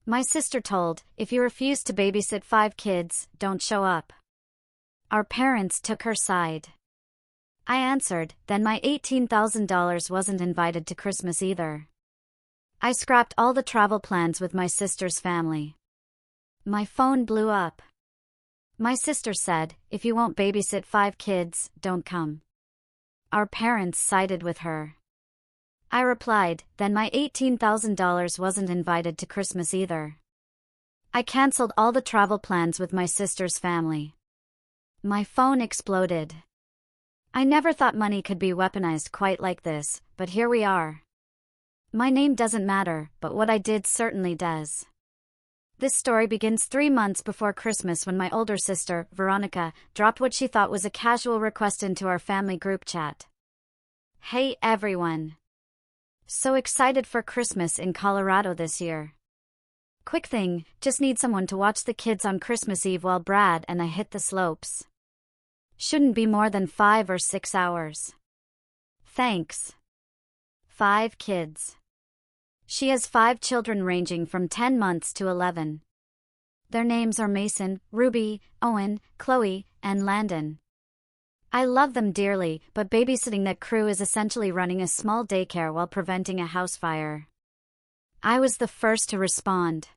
My sister told, if you refuse to babysit 5 kids, don't show up. Our parents took her side. I answered, then my $18,000 wasn't invited to Christmas either. I scrapped all the travel plans with my sister's family. My phone blew up. My sister said, if you won't babysit 5 kids, don't come. Our parents sided with her. I replied, then my $18,000 wasn't invited to Christmas either. I canceled all the travel plans with my sister's family. My phone exploded. I never thought money could be weaponized quite like this, but here we are. My name doesn't matter, but what I did certainly does. This story begins 3 months before Christmas when my older sister, Veronica, dropped what she thought was a casual request into our family group chat. Hey everyone! So excited for Christmas in Colorado this year. Quick thing, just need someone to watch the kids on Christmas Eve while Brad and I hit the slopes. Shouldn't be more than 5 or 6 hours. Thanks. 5 kids. She has 5 children ranging from 10 months to 11. Their names are Mason, Ruby, Owen, Chloe, and Landon. I love them dearly, but babysitting that crew is essentially running a small daycare while preventing a house fire. I was the first to respond.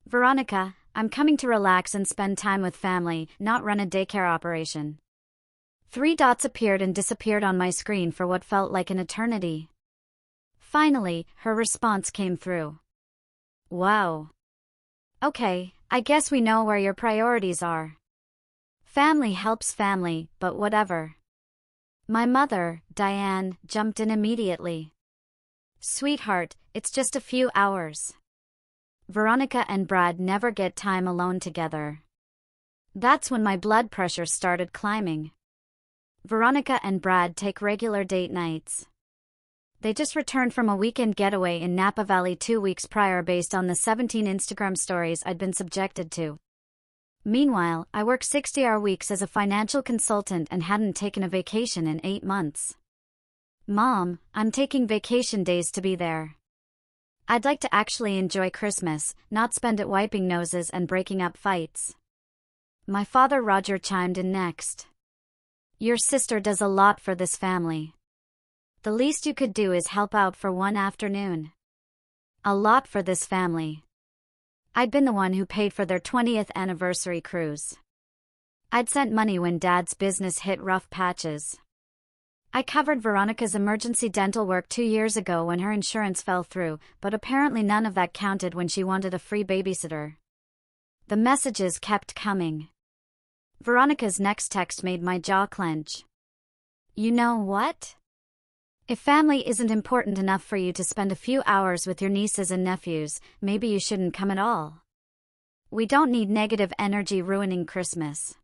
Veronica, I'm coming to relax and spend time with family, not run a daycare operation. 3 dots appeared and disappeared on my screen for what felt like an eternity. Finally, her response came through. Wow. Okay, I guess we know where your priorities are. Family helps family, but whatever. My mother, Diane, jumped in immediately. Sweetheart, it's just a few hours. Veronica and Brad never get time alone together. That's when my blood pressure started climbing. Veronica and Brad take regular date nights. They just returned from a weekend getaway in Napa Valley 2 weeks prior based on the 17 Instagram stories I'd been subjected to. Meanwhile, I work 60-hour weeks as a financial consultant and hadn't taken a vacation in 8 months. Mom, I'm taking vacation days to be there. I'd like to actually enjoy Christmas, not spend it wiping noses and breaking up fights. My father Roger chimed in next. Your sister does a lot for this family. The least you could do is help out for one afternoon. A lot for this family. I'd been the one who paid for their 20th anniversary cruise. I'd sent money when Dad's business hit rough patches. I covered Veronica's emergency dental work 2 years ago when her insurance fell through, but apparently none of that counted when she wanted a free babysitter. The messages kept coming. Veronica's next text made my jaw clench. You know what? If family isn't important enough for you to spend a few hours with your nieces and nephews, maybe you shouldn't come at all. We don't need negative energy ruining Christmas.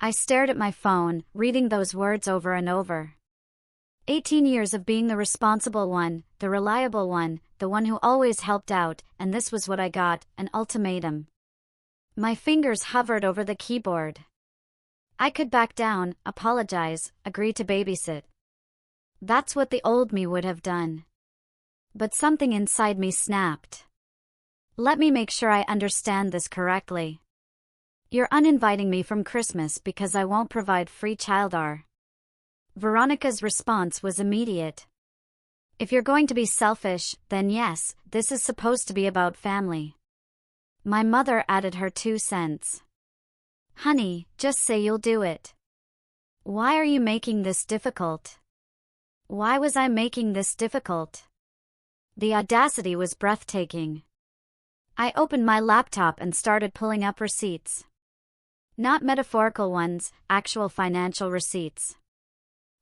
I stared at my phone, reading those words over and over. 18 years of being the responsible one, the reliable one, the one who always helped out, and this was what I got, an ultimatum. My fingers hovered over the keyboard. I could back down, apologize, agree to babysit. That's what the old me would have done. But something inside me snapped. Let me make sure I understand this correctly. You're uninviting me from Christmas because I won't provide free childcare. Veronica's response was immediate. If you're going to be selfish, then yes, this is supposed to be about family. My mother added her 2 cents. Honey, just say you'll do it. Why are you making this difficult? Why was I making this difficult? The audacity was breathtaking. I opened my laptop and started pulling up receipts. Not metaphorical ones, actual financial receipts.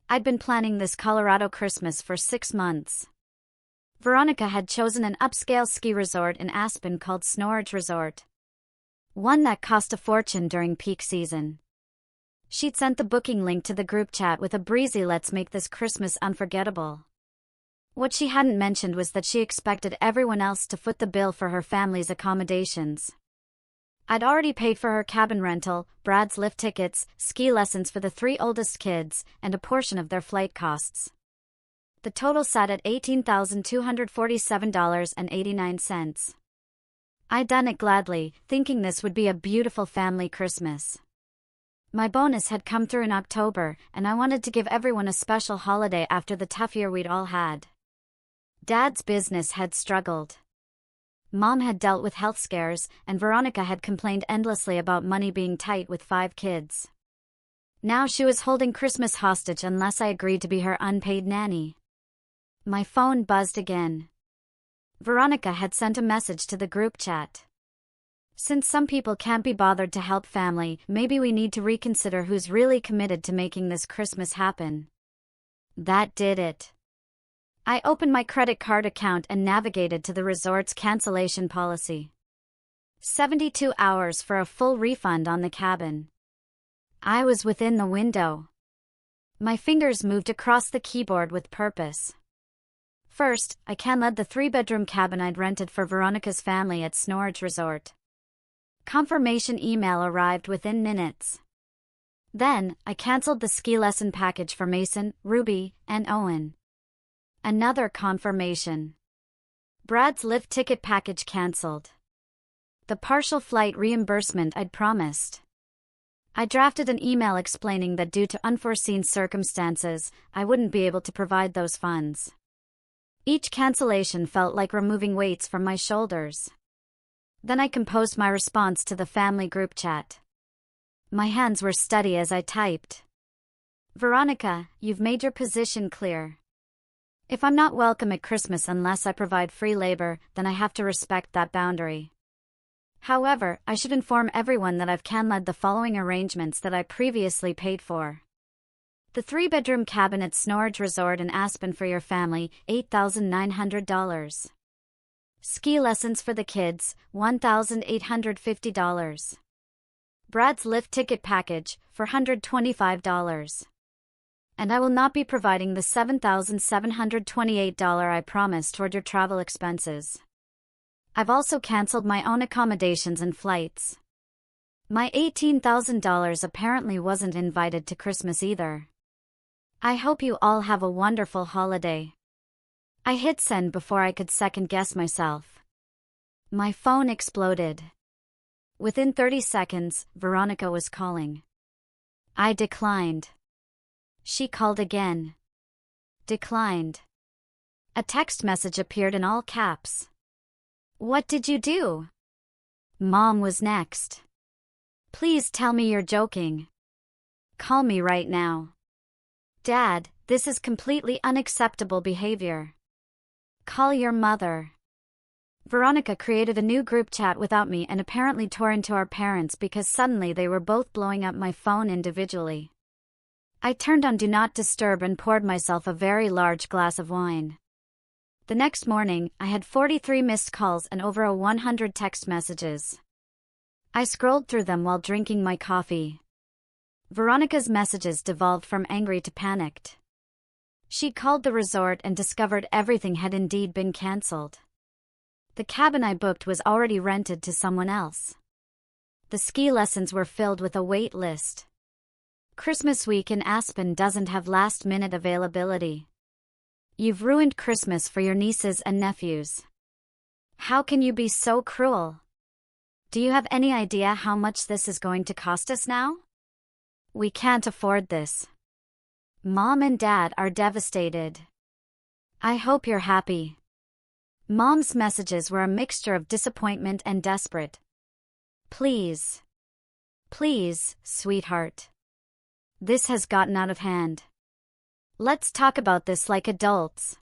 I'd been planning this Colorado Christmas for 6 months. Veronica had chosen an upscale ski resort in Aspen called Snorridge Resort. One that cost a fortune during peak season. She'd sent the booking link to the group chat with a breezy "let's make this Christmas unforgettable." What she hadn't mentioned was that she expected everyone else to foot the bill for her family's accommodations. I'd already paid for her cabin rental, Brad's lift tickets, ski lessons for the 3 oldest kids, and a portion of their flight costs. The total sat at $18,247.89. I done it gladly, thinking this would be a beautiful family Christmas. My bonus had come through in October, and I wanted to give everyone a special holiday after the tough year we'd all had. Dad's business had struggled. Mom had dealt with health scares, and Veronica had complained endlessly about money being tight with 5 kids. Now she was holding Christmas hostage unless I agreed to be her unpaid nanny. My phone buzzed again. Veronica had sent a message to the group chat. Since some people can't be bothered to help family, maybe we need to reconsider who's really committed to making this Christmas happen. That did it. I opened my credit card account and navigated to the resort's cancellation policy. 72 hours for a full refund on the cabin. I was within the window. My fingers moved across the keyboard with purpose. First, I canceled the 3-bedroom cabin I'd rented for Veronica's family at Snorridge Resort. Confirmation email arrived within minutes. Then, I canceled the ski lesson package for Mason, Ruby, and Owen. Another confirmation. Brad's lift ticket package canceled. The partial flight reimbursement I'd promised. I drafted an email explaining that due to unforeseen circumstances, I wouldn't be able to provide those funds. Each cancellation felt like removing weights from my shoulders. Then I composed my response to the family group chat. My hands were steady as I typed. Veronica, you've made your position clear. If I'm not welcome at Christmas unless I provide free labor, then I have to respect that boundary. However, I should inform everyone that I've canceled the following arrangements that I previously paid for. The 3-bedroom cabin at Snorridge Resort in Aspen for your family, $8,900. Ski lessons for the kids, $1,850. Brad's lift ticket package, $425. And I will not be providing the $7,728 I promised toward your travel expenses. I've also canceled my own accommodations and flights. My $18,000 apparently wasn't invited to Christmas either. I hope you all have a wonderful holiday. I hit send before I could second-guess myself. My phone exploded. Within 30 seconds, Veronica was calling. I declined. She called again. Declined. A text message appeared in all caps. What did you do? Mom was next. Please tell me you're joking. Call me right now. Dad, this is completely unacceptable behavior. Call your mother. Veronica created a new group chat without me and apparently tore into our parents because suddenly they were both blowing up my phone individually. I turned on Do Not Disturb and poured myself a very large glass of wine. The next morning, I had 43 missed calls and over 100 text messages. I scrolled through them while drinking my coffee. Veronica's messages devolved from angry to panicked. She called the resort and discovered everything had indeed been cancelled. The cabin I booked was already rented to someone else. The ski lessons were filled with a wait list. Christmas week in Aspen doesn't have last-minute availability. You've ruined Christmas for your nieces and nephews. How can you be so cruel? Do you have any idea how much this is going to cost us now? We can't afford this. Mom and Dad are devastated. I hope you're happy. Mom's messages were a mixture of disappointment and desperate. Please. Please, sweetheart. This has gotten out of hand. Let's talk about this like adults.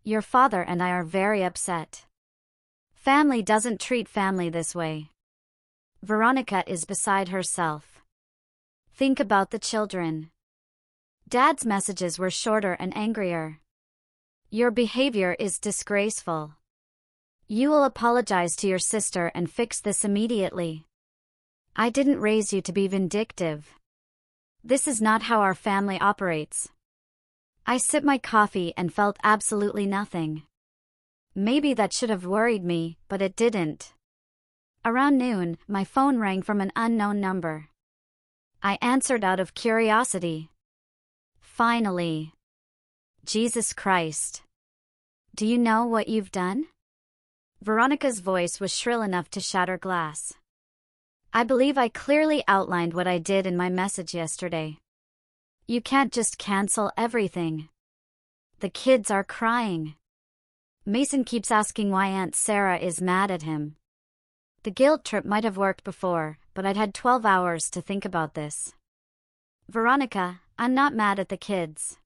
Your father and I are very upset. Family doesn't treat family this way. Veronica is beside herself. Think about the children. Dad's messages were shorter and angrier. Your behavior is disgraceful. You will apologize to your sister and fix this immediately. I didn't raise you to be vindictive. This is not how our family operates. I sipped my coffee and felt absolutely nothing. Maybe that should have worried me, but it didn't. Around noon, my phone rang from an unknown number. I answered out of curiosity. Finally. Jesus Christ. Do you know what you've done? Veronica's voice was shrill enough to shatter glass. I believe I clearly outlined what I did in my message yesterday. You can't just cancel everything. The kids are crying. Mason keeps asking why Aunt Sarah is mad at him. The guilt trip might have worked before, but I'd had 12 hours to think about this. Veronica, I'm not mad at the kids.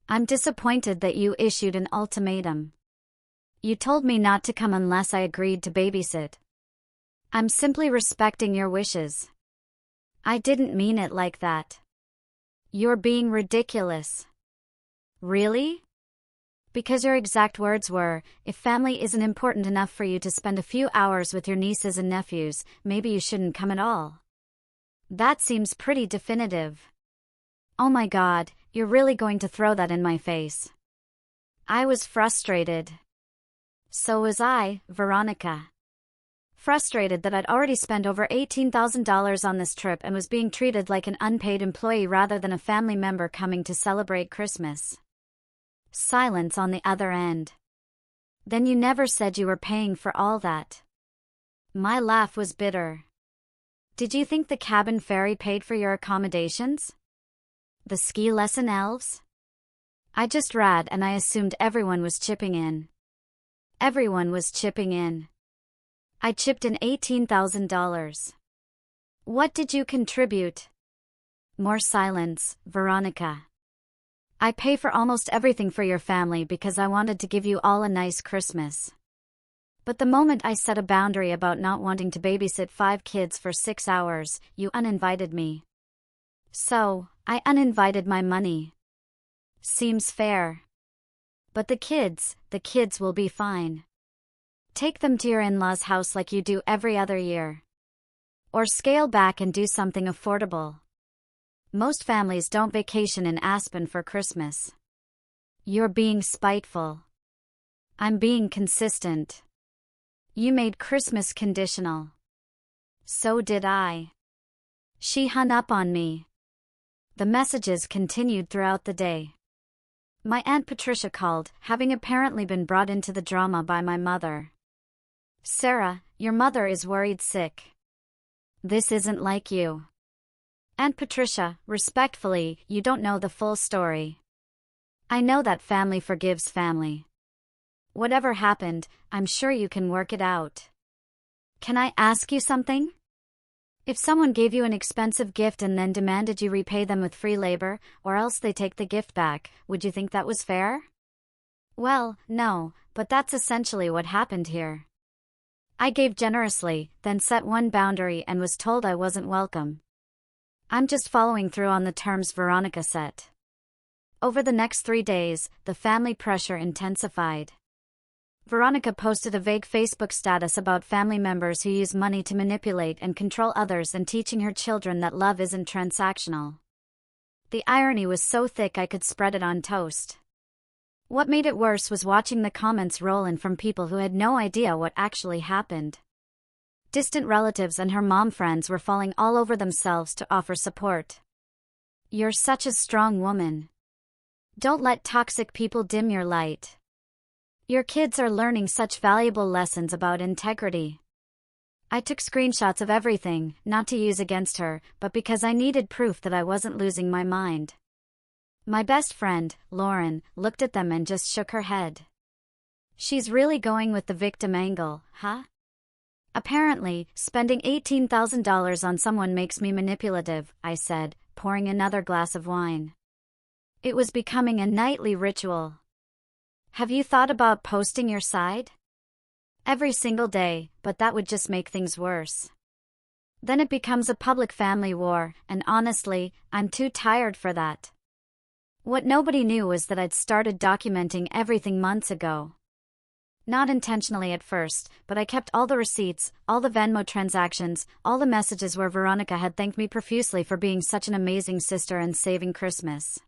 I'm disappointed that you issued an ultimatum. You told me not to come unless I agreed to babysit. I'm simply respecting your wishes. I didn't mean it like that. You're being ridiculous. Really? Because your exact words were, if family isn't important enough for you to spend a few hours with your nieces and nephews, maybe you shouldn't come at all. That seems pretty definitive. Oh my God, you're really going to throw that in my face. I was frustrated. So was I, Veronica. Frustrated that I'd already spent over $18,000 on this trip and was being treated like an unpaid employee rather than a family member coming to celebrate Christmas. Silence on the other end. Then you never said you were paying for all that. My laugh was bitter. Did you think the cabin fairy paid for your accommodations? The ski lesson elves? I just read and I assumed everyone was chipping in. Everyone was chipping in. I chipped in $18,000. What did you contribute? More silence, Veronica. I pay for almost everything for your family because I wanted to give you all a nice Christmas. But the moment I set a boundary about not wanting to babysit 5 kids for 6 hours, you uninvited me. So, I uninvited my money. Seems fair. But the kids will be fine. Take them to your in-laws' house like you do every other year. Or scale back and do something affordable. Most families don't vacation in Aspen for Christmas. You're being spiteful. I'm being consistent. You made Christmas conditional. So did I. She hung up on me. The messages continued throughout the day. My Aunt Patricia called, having apparently been brought into the drama by my mother. Sarah, your mother is worried sick. This isn't like you. Aunt Patricia, respectfully, you don't know the full story. I know that family forgives family. Whatever happened, I'm sure you can work it out. Can I ask you something? If someone gave you an expensive gift and then demanded you repay them with free labor, or else they take the gift back, would you think that was fair? Well, no, but that's essentially what happened here. I gave generously, then set one boundary and was told I wasn't welcome. I'm just following through on the terms Veronica set. Over the next 3 days, the family pressure intensified. Veronica posted a vague Facebook status about family members who use money to manipulate and control others and teaching her children that love isn't transactional. The irony was so thick I could spread it on toast. What made it worse was watching the comments roll in from people who had no idea what actually happened. Distant relatives and her mom friends were falling all over themselves to offer support. You're such a strong woman. Don't let toxic people dim your light. Your kids are learning such valuable lessons about integrity. I took screenshots of everything, not to use against her, but because I needed proof that I wasn't losing my mind. My best friend, Lauren, looked at them and just shook her head. She's really going with the victim angle, huh? Apparently, spending $18,000 on someone makes me manipulative, I said, pouring another glass of wine. It was becoming a nightly ritual. Have you thought about posting your side? Every single day, but that would just make things worse. Then it becomes a public family war, and honestly, I'm too tired for that. What nobody knew was that I'd started documenting everything months ago. Not intentionally at first, but I kept all the receipts, all the Venmo transactions, all the messages where Veronica had thanked me profusely for being such an amazing sister and saving Christmas.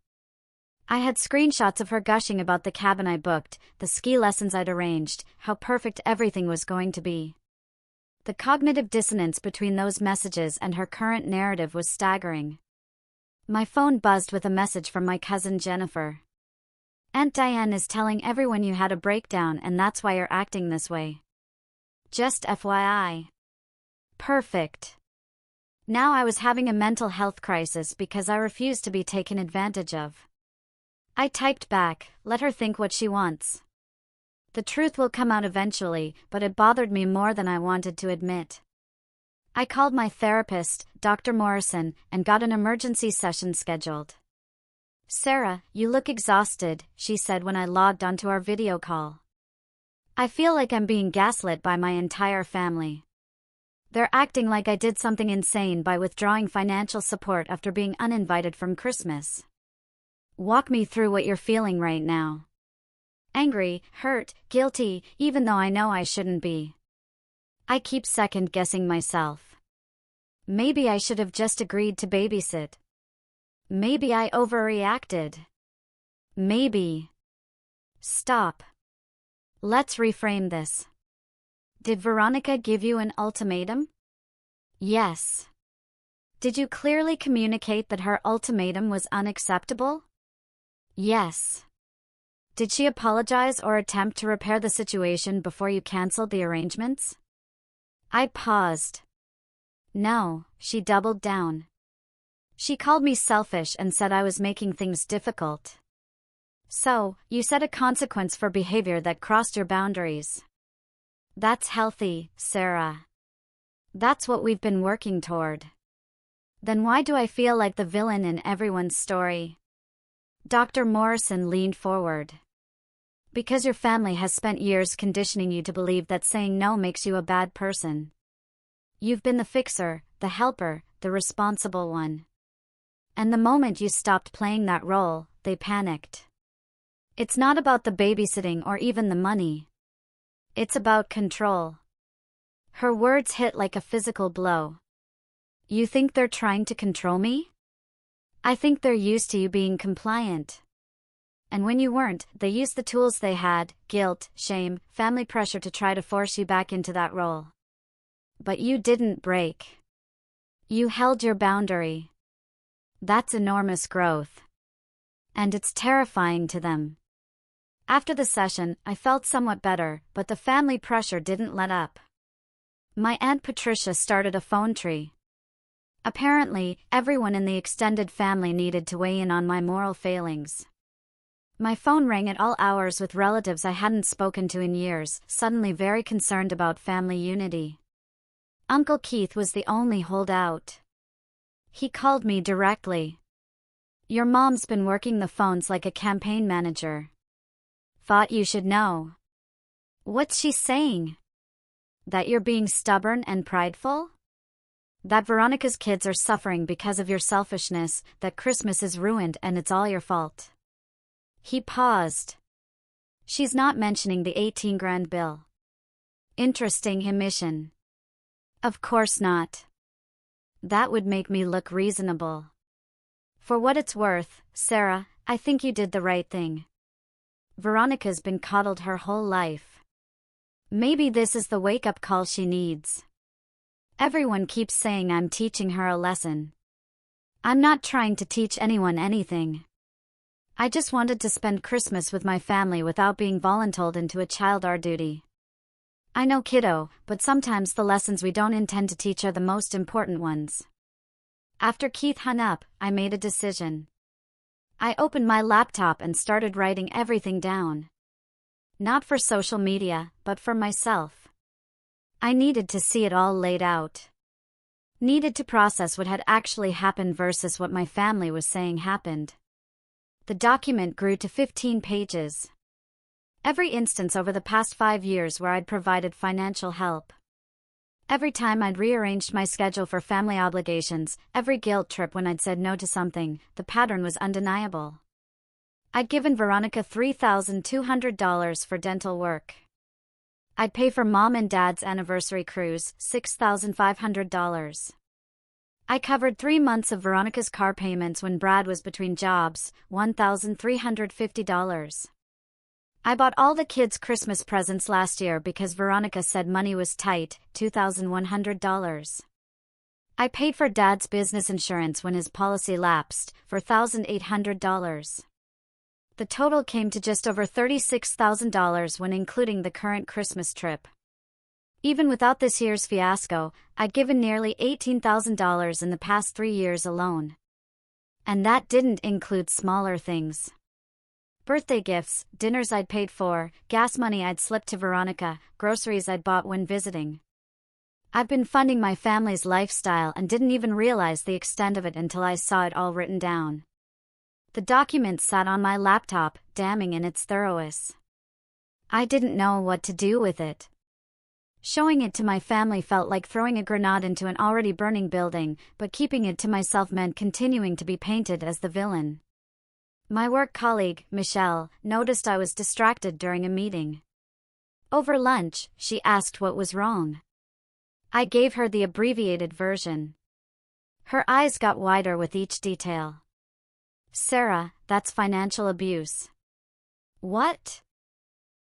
I had screenshots of her gushing about the cabin I booked, the ski lessons I'd arranged, how perfect everything was going to be. The cognitive dissonance between those messages and her current narrative was staggering. My phone buzzed with a message from my cousin Jennifer. Aunt Diane is telling everyone you had a breakdown and that's why you're acting this way. Just FYI. Perfect. Now I was having a mental health crisis because I refused to be taken advantage of. I typed back, let her think what she wants. The truth will come out eventually, but it bothered me more than I wanted to admit. I called my therapist, Dr. Morrison, and got an emergency session scheduled. "Sarah, you look exhausted," she said when I logged onto our video call. "I feel like I'm being gaslit by my entire family. They're acting like I did something insane by withdrawing financial support after being uninvited from Christmas. Walk me through what you're feeling right now." "Angry, hurt, guilty, even though I know I shouldn't be. I keep second-guessing myself. Maybe I should have just agreed to babysit. Maybe I overreacted. Maybe." Stop. Let's reframe this. Did Veronica give you an ultimatum? Yes. Did you clearly communicate that her ultimatum was unacceptable? Yes. Did she apologize or attempt to repair the situation before you canceled the arrangements? I paused. No, she doubled down. She called me selfish and said I was making things difficult. So, you set a consequence for behavior that crossed your boundaries. That's healthy, Sarah. That's what we've been working toward. Then why do I feel like the villain in everyone's story? Dr. Morrison leaned forward. Because your family has spent years conditioning you to believe that saying no makes you a bad person. You've been the fixer, the helper, the responsible one. And the moment you stopped playing that role, they panicked. It's not about the babysitting or even the money. It's about control. Her words hit like a physical blow. You think they're trying to control me? I think they're used to you being compliant. And when you weren't, they used the tools they had, guilt, shame, family pressure to try to force you back into that role. But you didn't break. You held your boundary. That's enormous growth. And it's terrifying to them. After the session, I felt somewhat better, but the family pressure didn't let up. My Aunt Patricia started a phone tree. Apparently, everyone in the extended family needed to weigh in on my moral failings. My phone rang at all hours with relatives I hadn't spoken to in years, suddenly very concerned about family unity. Uncle Keith was the only holdout. He called me directly. "Your mom's been working the phones like a campaign manager. Thought you should know." "What's she saying?" "That you're being stubborn and prideful? That Veronica's kids are suffering because of your selfishness, that Christmas is ruined and it's all your fault." He paused. "She's not mentioning the 18 grand bill. Interesting omission." "Of course not. That would make me look reasonable. For what it's worth, Sarah, I think you did the right thing. Veronica's been coddled her whole life. Maybe this is the wake-up call she needs. Everyone keeps saying I'm teaching her a lesson. I'm not trying to teach anyone anything. I just wanted to spend Christmas with my family without being voluntold into a child our duty. I know, kiddo, but sometimes the lessons we don't intend to teach are the most important ones." After Keith hung up, I made a decision. I opened my laptop and started writing everything down. Not for social media, but for myself. I needed to see it all laid out. Needed to process what had actually happened versus what my family was saying happened. The document grew to 15 pages. Every instance over the past 5 years where I'd provided financial help. Every time I'd rearranged my schedule for family obligations, every guilt trip when I'd said no to something, the pattern was undeniable. I'd given Veronica $3,200 for dental work. I'd pay for Mom and Dad's anniversary cruise, $6,500. I covered 3 months of Veronica's car payments when Brad was between jobs, $1,350. I bought all the kids' Christmas presents last year because Veronica said money was tight, $2,100. I paid for Dad's business insurance when his policy lapsed, for $1,800. The total came to just over $36,000 when including the current Christmas trip. Even without this year's fiasco, I'd given nearly $18,000 in the past 3 years alone. And that didn't include smaller things. Birthday gifts, dinners I'd paid for, gas money I'd slipped to Veronica, groceries I'd bought when visiting. I've been funding my family's lifestyle and didn't even realize the extent of it until I saw it all written down. The document sat on my laptop, damning in its thoroughness. I didn't know what to do with it. Showing it to my family felt like throwing a grenade into an already burning building, but keeping it to myself meant continuing to be painted as the villain. My work colleague, Michelle, noticed I was distracted during a meeting. Over lunch, she asked what was wrong. I gave her the abbreviated version. Her eyes got wider with each detail. Sarah, that's financial abuse. What?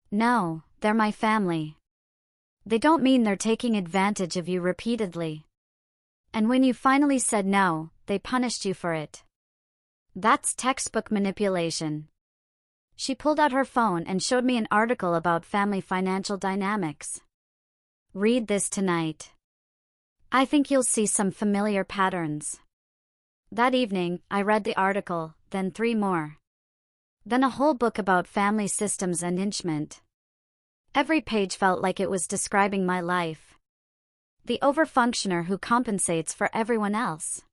No, they're my family. They don't mean they're taking advantage of you repeatedly. And when you finally said no, they punished you for it. That's textbook manipulation. She pulled out her phone and showed me an article about family financial dynamics. Read this tonight. I think you'll see some familiar patterns. That evening, I read the article, then 3 more. Then a whole book about family systems and enrichment. Every page felt like it was describing my life. The overfunctioner who compensates for everyone else.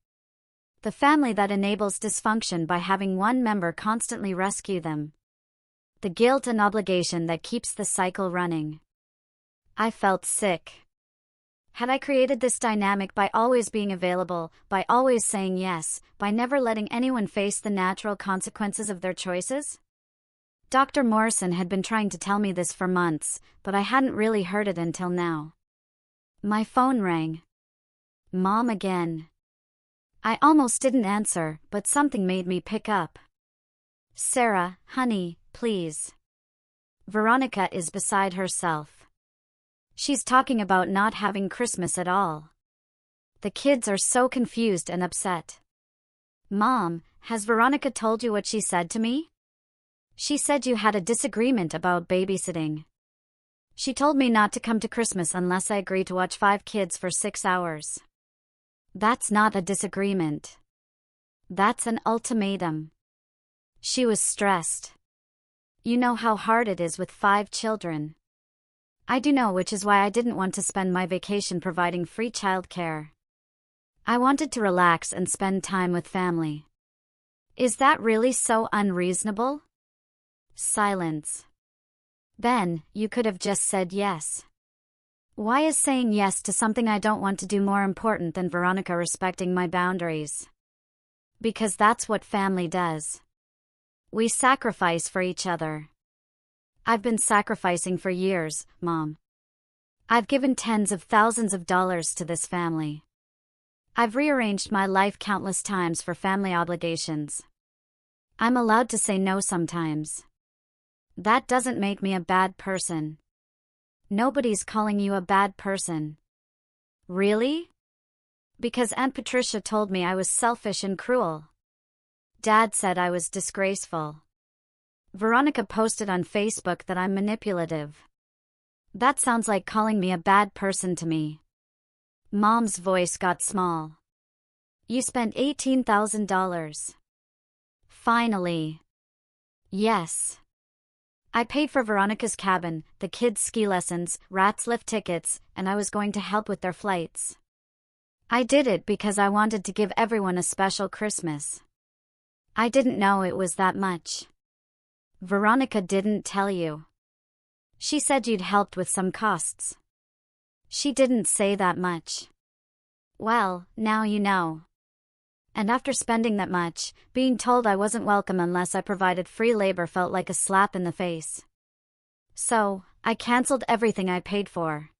The family that enables dysfunction by having one member constantly rescue them. The guilt and obligation that keeps the cycle running. I felt sick. Had I created this dynamic by always being available, by always saying yes, by never letting anyone face the natural consequences of their choices? Dr. Morrison had been trying to tell me this for months, but I hadn't really heard it until now. My phone rang. Mom again. I almost didn't answer, but something made me pick up. Sarah, honey, please. Veronica is beside herself. She's talking about not having Christmas at all. The kids are so confused and upset. Mom, has Veronica told you what she said to me? She said you had a disagreement about babysitting. She told me not to come to Christmas unless I agree to watch 5 kids for 6 hours. That's not a disagreement. That's an ultimatum. She was stressed. You know how hard it is with 5 children. I do know, which is why I didn't want to spend my vacation providing free childcare. I wanted to relax and spend time with family. Is that really so unreasonable? Silence. Ben, you could have just said yes. Why is saying yes to something I don't want to do more important than Veronica respecting my boundaries? Because that's what family does. We sacrifice for each other. I've been sacrificing for years, Mom. I've given tens of thousands of dollars to this family. I've rearranged my life countless times for family obligations. I'm allowed to say no sometimes. That doesn't make me a bad person. Nobody's calling you a bad person. Really? Because Aunt Patricia told me I was selfish and cruel. Dad said I was disgraceful. Veronica posted on Facebook that I'm manipulative. That sounds like calling me a bad person to me. Mom's voice got small. You spent $18,000. Finally. Yes. I paid for Veronica's cabin, the kids' ski lessons, Rats lift tickets, and I was going to help with their flights. I did it because I wanted to give everyone a special Christmas. I didn't know it was that much. Veronica didn't tell you. She said you'd helped with some costs. She didn't say that much. Well, now you know. And after spending that much, being told I wasn't welcome unless I provided free labor felt like a slap in the face. So, I canceled everything I paid for.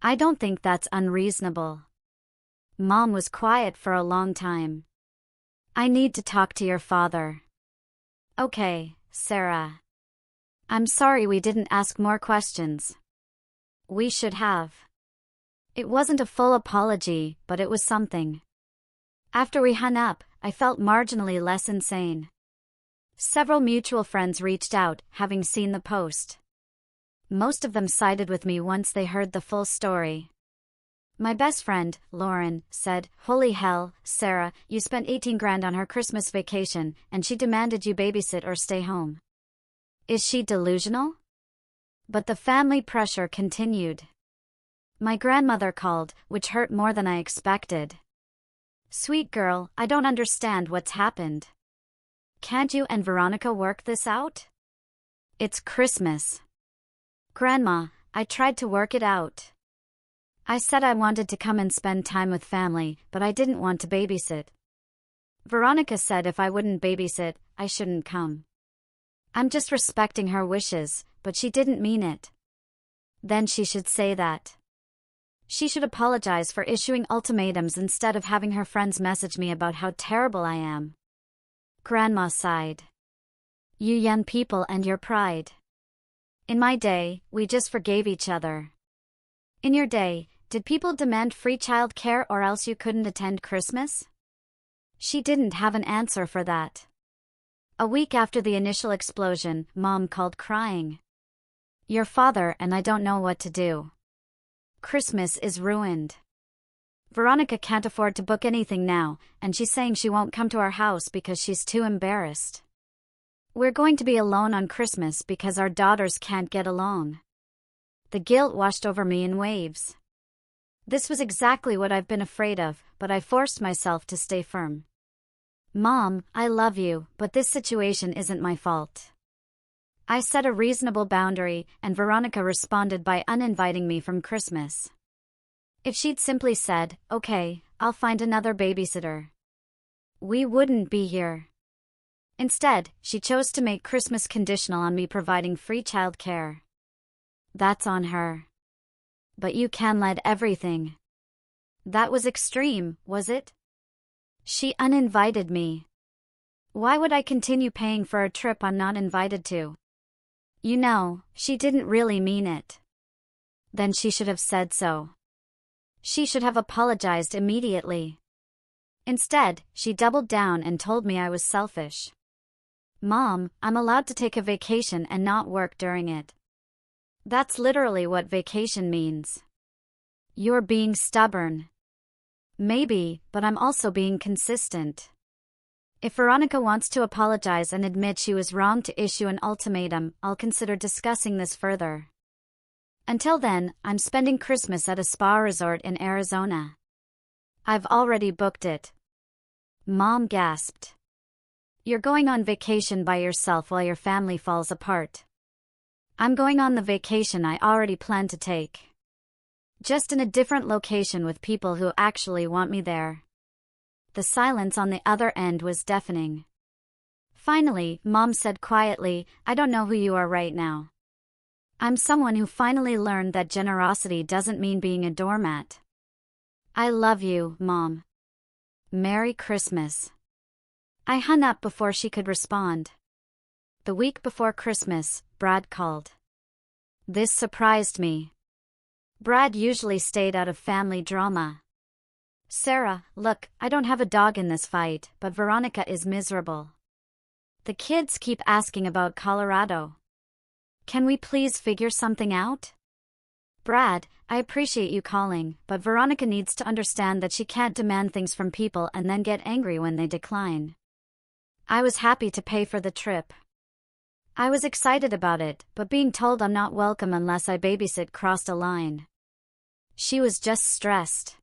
I don't think that's unreasonable. Mom was quiet for a long time. I need to talk to your father. Okay, Sarah. I'm sorry we didn't ask more questions. We should have. It wasn't a full apology, but it was something. After we hung up, I felt marginally less insane. Several mutual friends reached out, having seen the post. Most of them sided with me once they heard the full story. My best friend, Lauren, said, "Holy hell, Sarah, you spent 18 grand on her Christmas vacation, and she demanded you babysit or stay home. Is she delusional?" But the family pressure continued. My grandmother called, which hurt more than I expected. "Sweet girl, I don't understand what's happened. Can't you and Veronica work this out? It's Christmas." "Grandma, I tried to work it out. I said I wanted to come and spend time with family, but I didn't want to babysit. Veronica said if I wouldn't babysit, I shouldn't come. I'm just respecting her wishes, but she didn't mean it. Then she should say that. She should apologize for issuing ultimatums instead of having her friends message me about how terrible I am." Grandma sighed. "You young people and your pride. In my day, we just forgave each other. In your day, did people demand free child care or else you couldn't attend Christmas?" She didn't have an answer for that. A week after the initial explosion, Mom called crying. "Your father and I don't know what to do. Christmas is ruined. Veronica can't afford to book anything now, and she's saying she won't come to our house because she's too embarrassed. We're going to be alone on Christmas because our daughters can't get along." The guilt washed over me in waves. This was exactly what I've been afraid of, but I forced myself to stay firm. "Mom, I love you, but this situation isn't my fault." I set a reasonable boundary, and Veronica responded by uninviting me from Christmas. If she'd simply said, "Okay, I'll find another babysitter," we wouldn't be here. Instead, she chose to make Christmas conditional on me providing free child care. That's on her. But you can let everything. That was extreme, was it? She uninvited me. Why would I continue paying for a trip I'm not invited to? You know, she didn't really mean it. Then she should have said so. She should have apologized immediately. Instead, she doubled down and told me I was selfish. "Mom, I'm allowed to take a vacation and not work during it." That's literally what vacation means. You're being stubborn. Maybe, but I'm also being consistent. If Veronica wants to apologize and admit she was wrong to issue an ultimatum, I'll consider discussing this further. Until then, I'm spending Christmas at a spa resort in Arizona. I've already booked it. Mom gasped. "You're going on vacation by yourself while your family falls apart." "I'm going on the vacation I already planned to take. Just in a different location with people who actually want me there." The silence on the other end was deafening. Finally, Mom said quietly, "I don't know who you are right now. I'm someone who finally learned that generosity doesn't mean being a doormat. I love you, Mom. Merry Christmas." I hung up before she could respond. The week before Christmas, Brad called. This surprised me. Brad usually stayed out of family drama. "Sarah, look, I don't have a dog in this fight, but Veronica is miserable. The kids keep asking about Colorado. Can we please figure something out?" "Brad, I appreciate you calling, but Veronica needs to understand that she can't demand things from people and then get angry when they decline. I was happy to pay for the trip. I was excited about it, but being told I'm not welcome unless I babysit crossed a line." She was just stressed.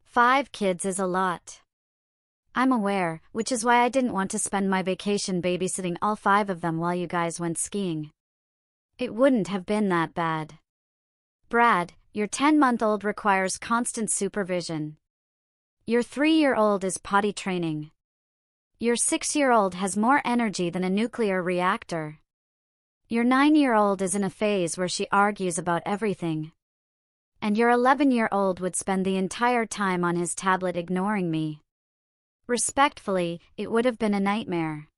5 kids is a lot. I'm aware, which is why I didn't want to spend my vacation babysitting all 5 of them while you guys went skiing. It wouldn't have been that bad. "Brad, your 10-month-old requires constant supervision. Your 3-year-old is potty training. Your 6-year-old has more energy than a nuclear reactor. Your 9-year-old is in a phase where she argues about everything. And your 11-year-old would spend the entire time on his tablet ignoring me. Respectfully, it would have been a nightmare."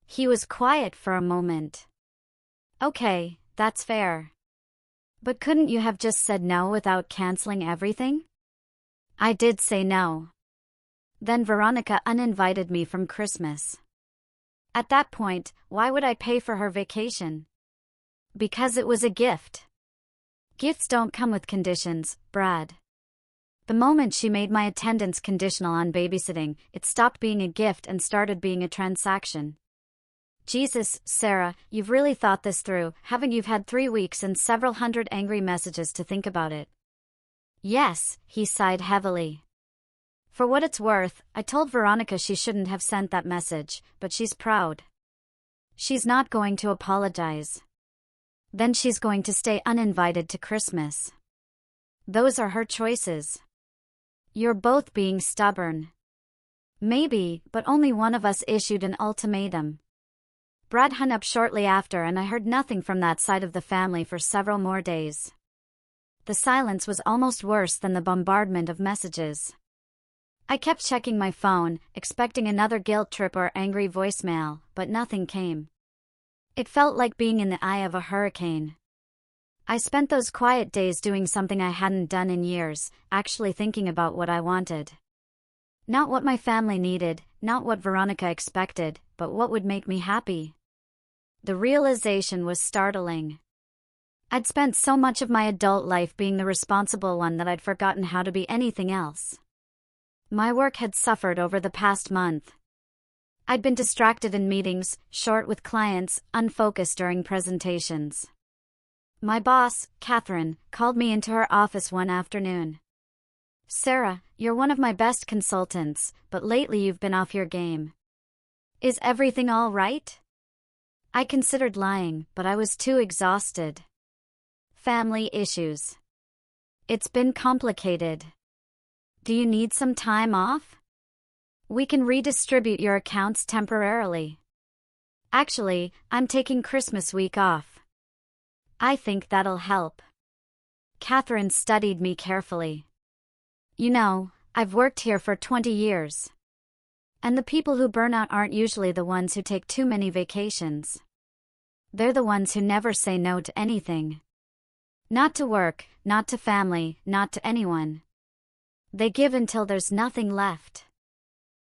He was quiet for a moment. "Okay, that's fair. But couldn't you have just said no without canceling everything?" "I did say no. Then Veronica uninvited me from Christmas. At that point, why would I pay for her vacation? Because it was a gift. Gifts don't come with conditions, Brad. The moment she made my attendance conditional on babysitting, it stopped being a gift and started being a transaction. Jesus, Sarah, you've really thought this through, haven't you? You've had 3 weeks and several hundred angry messages to think about it. Yes, he sighed heavily. For what it's worth, I told Veronica she shouldn't have sent that message, but she's proud. She's not going to apologize. Then she's going to stay uninvited to Christmas. Those are her choices. You're both being stubborn. Maybe, but only one of us issued an ultimatum. Brad hung up shortly after and I heard nothing from that side of the family for several more days. The silence was almost worse than the bombardment of messages. I kept checking my phone, expecting another guilt trip or angry voicemail, but nothing came. It felt like being in the eye of a hurricane. I spent those quiet days doing something I hadn't done in years, actually thinking about what I wanted. Not what my family needed, not what Veronica expected, but what would make me happy. The realization was startling. I'd spent so much of my adult life being the responsible one that I'd forgotten how to be anything else. My work had suffered over the past month. I'd been distracted in meetings, short with clients, unfocused during presentations. My boss, Catherine, called me into her office one afternoon. Sarah, you're one of my best consultants, but lately you've been off your game. Is everything all right? I considered lying, but I was too exhausted. Family issues. It's been complicated. Do you need some time off? We can redistribute your accounts temporarily. Actually, I'm taking Christmas week off. I think that'll help. Catherine studied me carefully. You know, I've worked here for 20 years. And the people who burn out aren't usually the ones who take too many vacations. They're the ones who never say no to anything. Not to work, not to family, not to anyone. They give until there's nothing left.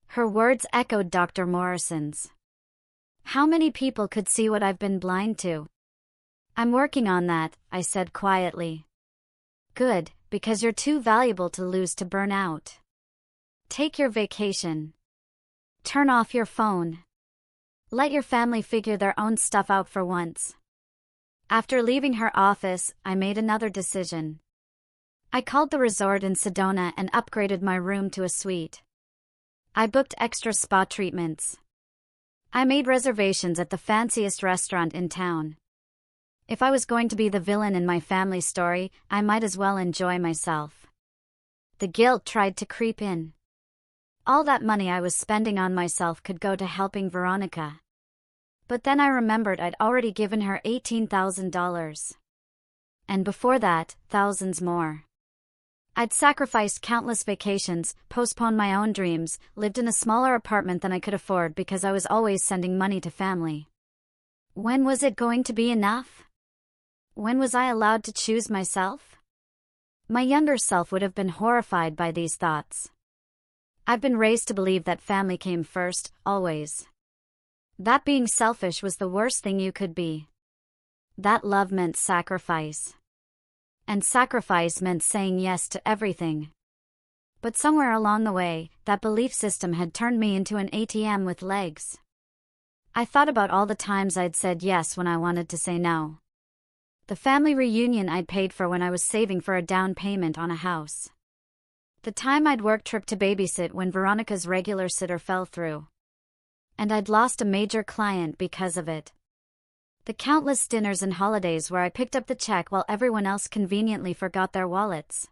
Her words echoed Dr. Morrison's. How many people could see what I've been blind to? I'm working on that, I said quietly. Good, because you're too valuable to lose to burn out. Take your vacation. Turn off your phone. Let your family figure their own stuff out for once. After leaving her office, I made another decision. I called the resort in Sedona and upgraded my room to a suite. I booked extra spa treatments. I made reservations at the fanciest restaurant in town. If I was going to be the villain in my family story, I might as well enjoy myself. The guilt tried to creep in. All that money I was spending on myself could go to helping Veronica. But then I remembered I'd already given her $18,000. And before that, thousands more. I'd sacrificed countless vacations, postponed my own dreams, lived in a smaller apartment than I could afford because I was always sending money to family. When was it going to be enough? When was I allowed to choose myself? My younger self would have been horrified by these thoughts. I've been raised to believe that family came first, always. That being selfish was the worst thing you could be. That love meant sacrifice. And sacrifice meant saying yes to everything. But somewhere along the way, that belief system had turned me into an ATM with legs. I thought about all the times I'd said yes when I wanted to say no. The family reunion I'd paid for when I was saving for a down payment on a house. The time I'd work trip to babysit when Veronica's regular sitter fell through. And I'd lost a major client because of it. The countless dinners and holidays where I picked up the check while everyone else conveniently forgot their wallets.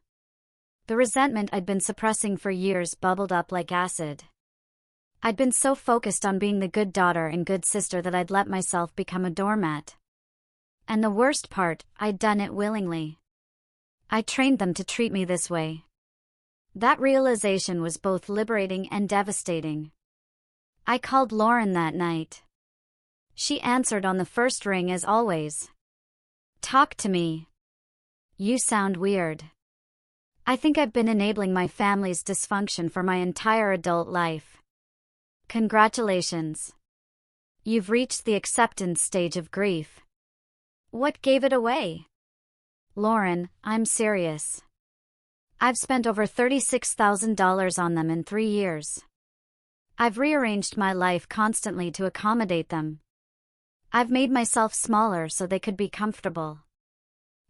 The resentment I'd been suppressing for years bubbled up like acid. I'd been so focused on being the good daughter and good sister that I'd let myself become a doormat. And the worst part, I'd done it willingly. I trained them to treat me this way. That realization was both liberating and devastating. I called Lauren that night. She answered on the first ring as always. Talk to me. You sound weird. I think I've been enabling my family's dysfunction for my entire adult life. Congratulations. You've reached the acceptance stage of grief. What gave it away? Lauren, I'm serious. I've spent over $36,000 on them in 3 years. I've rearranged my life constantly to accommodate them. I've made myself smaller so they could be comfortable.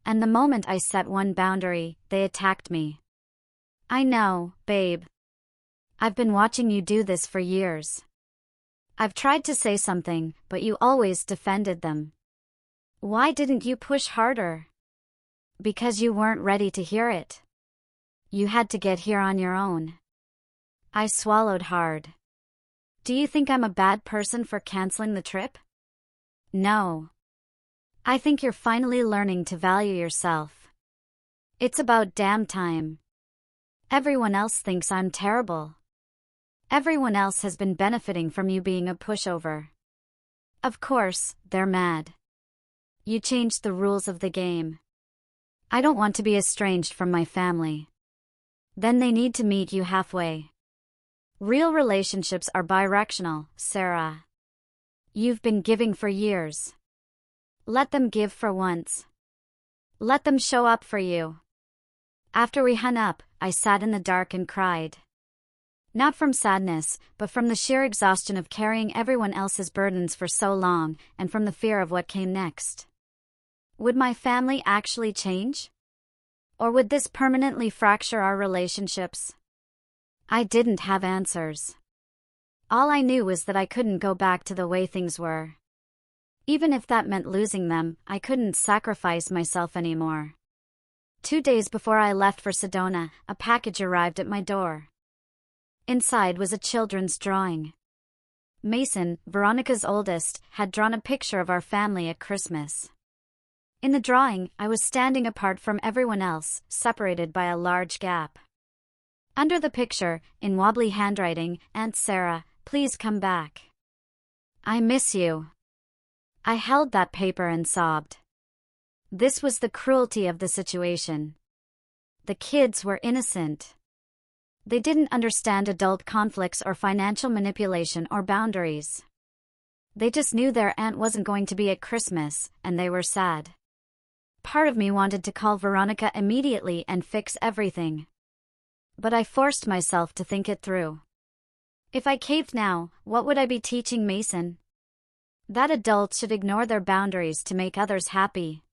And the moment I set one boundary, they attacked me. I know, babe. I've been watching you do this for years. I've tried to say something, but you always defended them. Why didn't you push harder? Because you weren't ready to hear it. You had to get here on your own. I swallowed hard. Do you think I'm a bad person for canceling the trip? No. I think you're finally learning to value yourself. It's about damn time. Everyone else thinks I'm terrible. Everyone else has been benefiting from you being a pushover. Of course, they're mad. You changed the rules of the game. I don't want to be estranged from my family. Then they need to meet you halfway. Real relationships are bidirectional, Sarah. You've been giving for years. Let them give for once. Let them show up for you. After we hung up, I sat in the dark and cried. Not from sadness, but from the sheer exhaustion of carrying everyone else's burdens for so long, and from the fear of what came next. Would my family actually change? Or would this permanently fracture our relationships? I didn't have answers. All I knew was that I couldn't go back to the way things were. Even if that meant losing them, I couldn't sacrifice myself anymore. 2 days before I left for Sedona, a package arrived at my door. Inside was a children's drawing. Mason, Veronica's oldest, had drawn a picture of our family at Christmas. In the drawing, I was standing apart from everyone else, separated by a large gap. Under the picture, in wobbly handwriting, Aunt Sarah, please come back. I miss you. I held that paper and sobbed. This was the cruelty of the situation. The kids were innocent. They didn't understand adult conflicts or financial manipulation or boundaries. They just knew their aunt wasn't going to be at Christmas, and they were sad. Part of me wanted to call Veronica immediately and fix everything. But I forced myself to think it through. If I caved now, what would I be teaching Mason? That adults should ignore their boundaries to make others happy.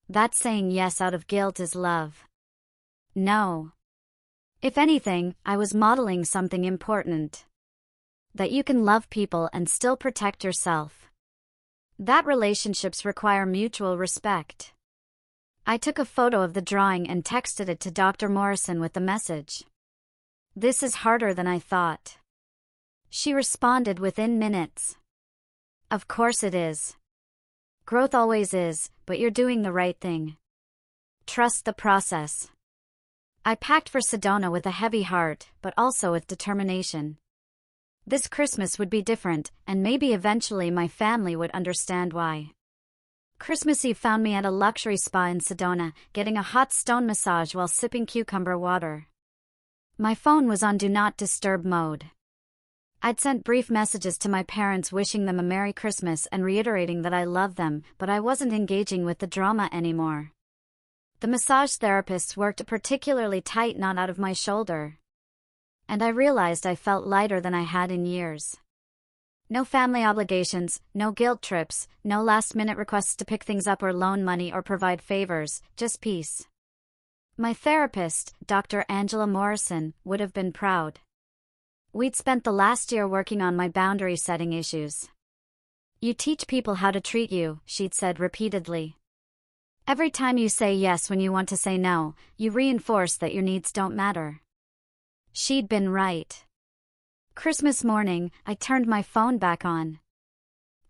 That saying yes out of guilt is love. No. If anything, I was modeling something important. That you can love people and still protect yourself. That relationships require mutual respect. I took a photo of the drawing and texted it to Dr. Morrison with the message. This is harder than I thought. She responded within minutes. Of course it is. Growth always is, but you're doing the right thing. Trust the process. I packed for Sedona with a heavy heart, but also with determination. This Christmas would be different, and maybe eventually my family would understand why. Christmas Eve found me at a luxury spa in Sedona, getting a hot stone massage while sipping cucumber water. My phone was on Do Not Disturb mode. I'd sent brief messages to my parents wishing them a Merry Christmas and reiterating that I love them, but I wasn't engaging with the drama anymore. The massage therapists worked a particularly tight knot out of my shoulder. And I realized I felt lighter than I had in years. No family obligations, no guilt trips, no last-minute requests to pick things up or loan money or provide favors, just peace. My therapist, Dr. Angela Morrison, would have been proud. We'd spent the last year working on my boundary-setting issues. You teach people how to treat you, she'd said repeatedly. Every time you say yes when you want to say no, you reinforce that your needs don't matter. She'd been right. Christmas morning, I turned my phone back on.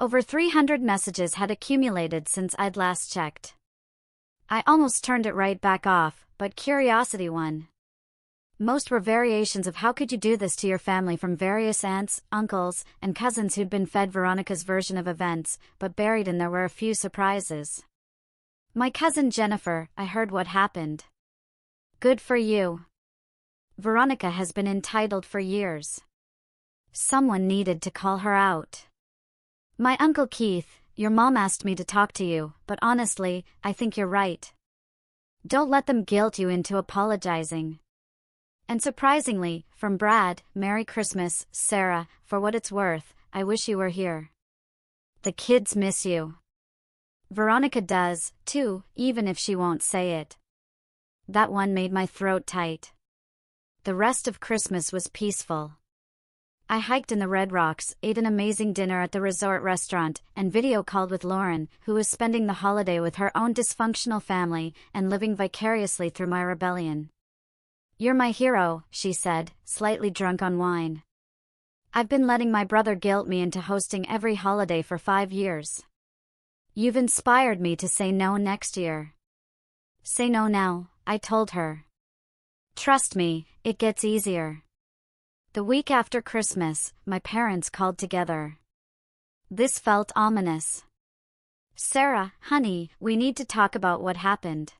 Over 300 messages had accumulated since I'd last checked. I almost turned it right back off, but curiosity won. Most were variations of how could you do this to your family from various aunts, uncles, and cousins who'd been fed Veronica's version of events, but buried in there were a few surprises. My cousin Jennifer, I heard what happened. Good for you. Veronica has been entitled for years. Someone needed to call her out. My Uncle Keith, Your mom asked me to talk to you, but honestly, I think you're right. Don't let them guilt you into apologizing. And surprisingly, from Brad, Merry Christmas, Sarah, for what it's worth, I wish you were here. The kids miss you. Veronica does, too, even if she won't say it. That one made my throat tight. The rest of Christmas was peaceful. I hiked in the Red Rocks, ate an amazing dinner at the resort restaurant, and video called with Lauren, who was spending the holiday with her own dysfunctional family and living vicariously through my rebellion. You're my hero, she said, slightly drunk on wine. I've been letting my brother guilt me into hosting every holiday for 5 years. You've inspired me to say no next year. Say no now, I told her. Trust me, it gets easier. The week after Christmas, my parents called together. This felt ominous. Sarah, honey, we need to talk about what happened.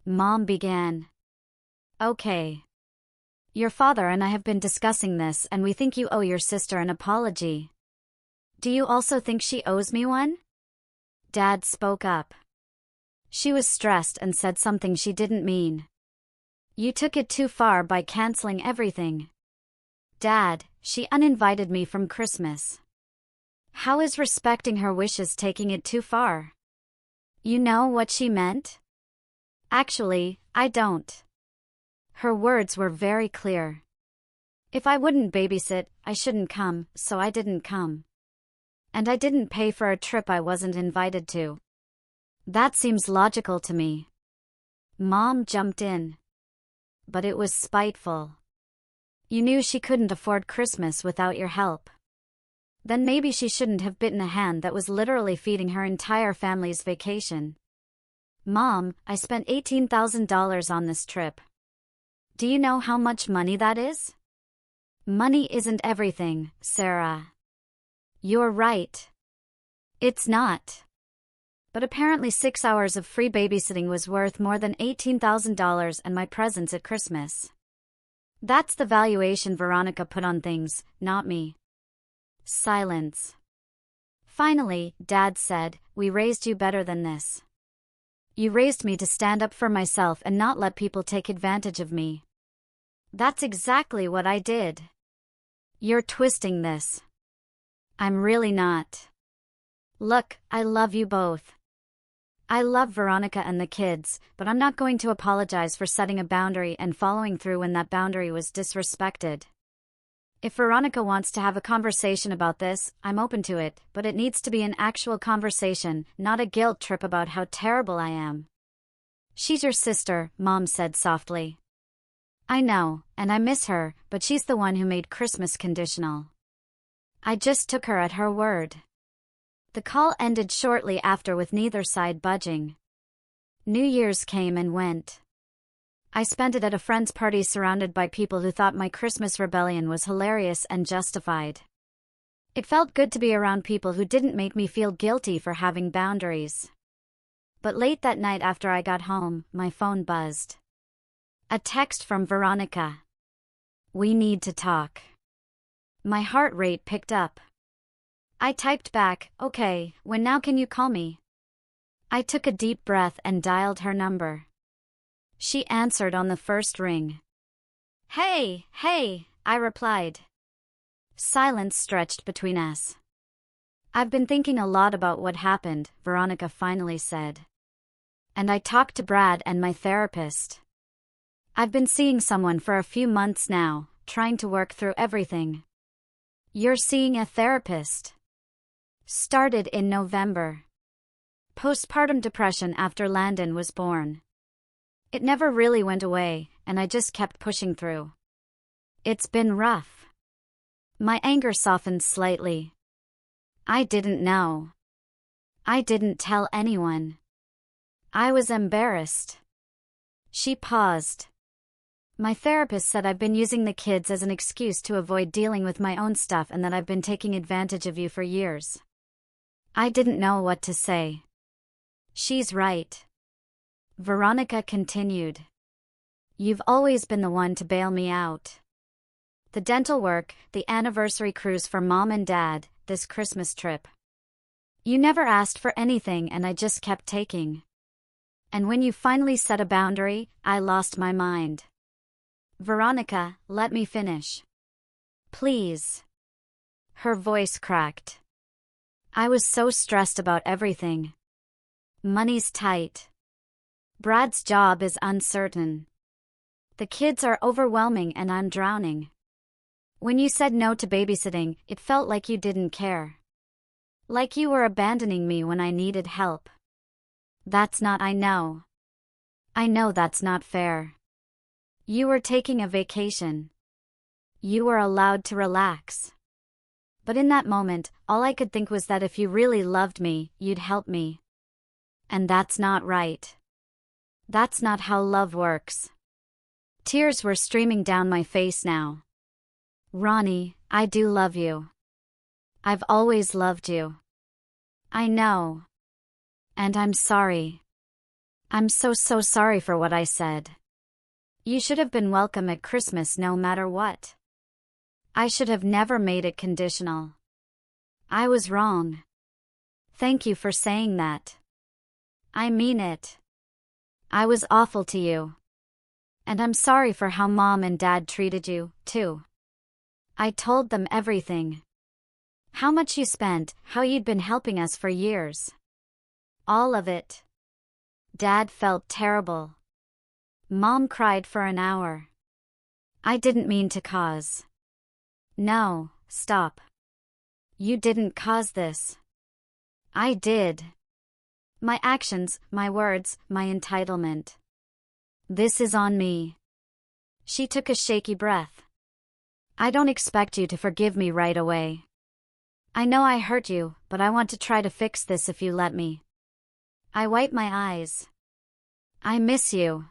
Mom began. Okay. Your father and I have been discussing this and we think you owe your sister an apology. Do you also think she owes me one? Dad spoke up. She was stressed and said something she didn't mean. You took it too far by canceling everything. Dad, she uninvited me from Christmas. How is respecting her wishes taking it too far? You know what she meant? Actually, I don't. Her words were very clear. If I wouldn't babysit, I shouldn't come, so I didn't come. And I didn't pay for a trip I wasn't invited to. That seems logical to me. Mom jumped in. But it was spiteful. You knew she couldn't afford Christmas without your help. Then maybe she shouldn't have bitten a hand that was literally feeding her entire family's vacation. Mom, I spent $18,000 on this trip. Do you know how much money that is? Money isn't everything, Sarah. You're right. It's not. But apparently 6 hours of free babysitting was worth more than $18,000 and my presents at Christmas. That's the valuation Veronica put on things, not me. Silence. Finally, Dad said, we raised you better than this. You raised me to stand up for myself and not let people take advantage of me. That's exactly what I did. You're twisting this. I'm really not. Look, I love you both. I love Veronica and the kids, but I'm not going to apologize for setting a boundary and following through when that boundary was disrespected. If Veronica wants to have a conversation about this, I'm open to it, but it needs to be an actual conversation, not a guilt trip about how terrible I am. She's your sister, Mom said softly. I know, and I miss her, but she's the one who made Christmas conditional. I just took her at her word. The call ended shortly after with neither side budging. New Year's came and went. I spent it at a friend's party surrounded by people who thought my Christmas rebellion was hilarious and justified. It felt good to be around people who didn't make me feel guilty for having boundaries. But late that night after I got home, my phone buzzed. A text from Veronica. We need to talk. My heart rate picked up. I typed back, okay, when now can you call me? I took a deep breath and dialed her number. She answered on the first ring. Hey, I replied. Silence stretched between us. I've been thinking a lot about what happened, Veronica finally said. And I talked to Brad and my therapist. I've been seeing someone for a few months now, trying to work through everything. You're seeing a therapist? Started in November. Postpartum depression after Landon was born. It never really went away, and I just kept pushing through. It's been rough. My anger softened slightly. I didn't know. I didn't tell anyone. I was embarrassed. She paused. My therapist said I've been using the kids as an excuse to avoid dealing with my own stuff and that I've been taking advantage of you for years. I didn't know what to say. She's right. Veronica continued. You've always been the one to bail me out. The dental work, the anniversary cruise for Mom and Dad, this Christmas trip. You never asked for anything and I just kept taking. And when you finally set a boundary, I lost my mind. Veronica, let me finish. Please. Her voice cracked. I was so stressed about everything. Money's tight. Brad's job is uncertain. The kids are overwhelming and I'm drowning. When you said no to babysitting, it felt like you didn't care. Like you were abandoning me when I needed help. That's not. I know. I know that's not fair. You were taking a vacation. You were allowed to relax. But in that moment, all I could think was that if you really loved me, you'd help me. And that's not right. That's not how love works. Tears were streaming down my face now. Ronnie, I do love you. I've always loved you. I know. And I'm sorry. I'm so sorry for what I said. You should have been welcome at Christmas no matter what. I should have never made it conditional. I was wrong. Thank you for saying that. I mean it. I was awful to you. And I'm sorry for how Mom and Dad treated you, too. I told them everything. How much you spent, how you'd been helping us for years. All of it. Dad felt terrible. Mom cried for an hour. I didn't mean to cause. No, stop. You didn't cause this. I did. My actions, my words, my entitlement. This is on me. She took a shaky breath. I don't expect you to forgive me right away. I know I hurt you, but I want to try to fix this if you let me. I wipe my eyes. I miss you.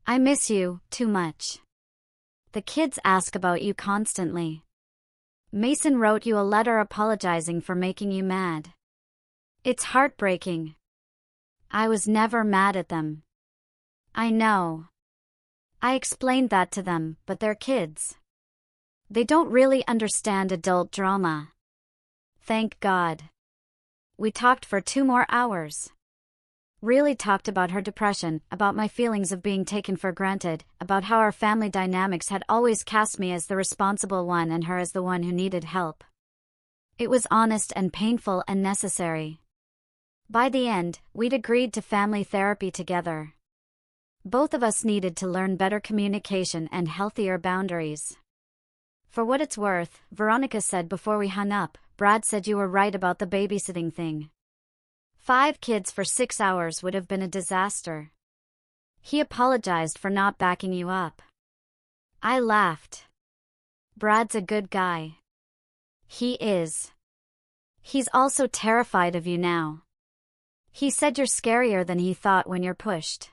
I miss you, too much. The kids ask about you constantly. Mason wrote you a letter apologizing for making you mad. It's heartbreaking. I was never mad at them. I know. I explained that to them, but they're kids. They don't really understand adult drama. Thank God. We talked for 2 more hours. Really talked about her depression, about my feelings of being taken for granted, about how our family dynamics had always cast me as the responsible one and her as the one who needed help. It was honest and painful and necessary. By the end, we'd agreed to family therapy together. Both of us needed to learn better communication and healthier boundaries. For what it's worth, Veronica said before we hung up, Brad said you were right about the babysitting thing. 5 kids for 6 hours would have been a disaster. He apologized for not backing you up. I laughed. Brad's a good guy. He is. He's also terrified of you now. He said you're scarier than he thought when you're pushed.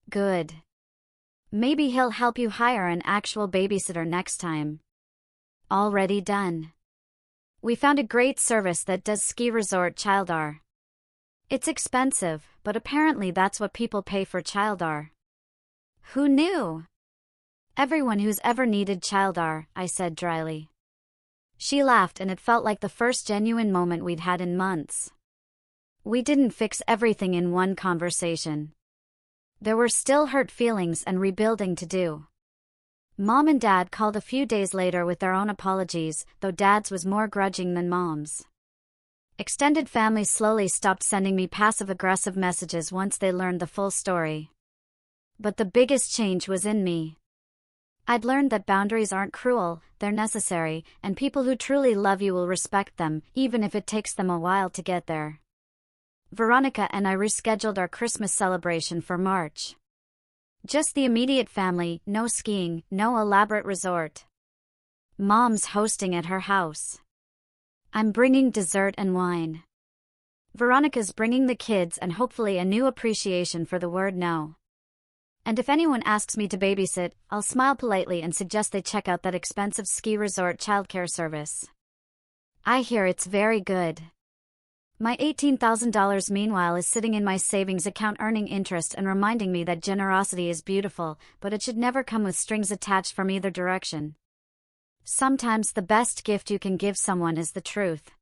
Good. Maybe he'll help you hire an actual babysitter next time. Already done. We found a great service that does ski resort childcare. It's expensive, but apparently that's what people pay for childcare. Who knew? Everyone who's ever needed childcare, I said dryly. She laughed and it felt like the first genuine moment we'd had in months. We didn't fix everything in one conversation. There were still hurt feelings and rebuilding to do. Mom and Dad called a few days later with their own apologies, though Dad's was more grudging than Mom's. Extended family slowly stopped sending me passive-aggressive messages once they learned the full story. But the biggest change was in me. I'd learned that boundaries aren't cruel, they're necessary, and people who truly love you will respect them, even if it takes them a while to get there. Veronica and I rescheduled our Christmas celebration for March. Just the immediate family, no skiing, no elaborate resort. Mom's hosting at her house. I'm bringing dessert and wine. Veronica's bringing the kids and hopefully a new appreciation for the word no. And if anyone asks me to babysit, I'll smile politely and suggest they check out that expensive ski resort childcare service. I hear it's very good. My $18,000 meanwhile is sitting in my savings account earning interest and reminding me that generosity is beautiful, but it should never come with strings attached from either direction. Sometimes the best gift you can give someone is the truth.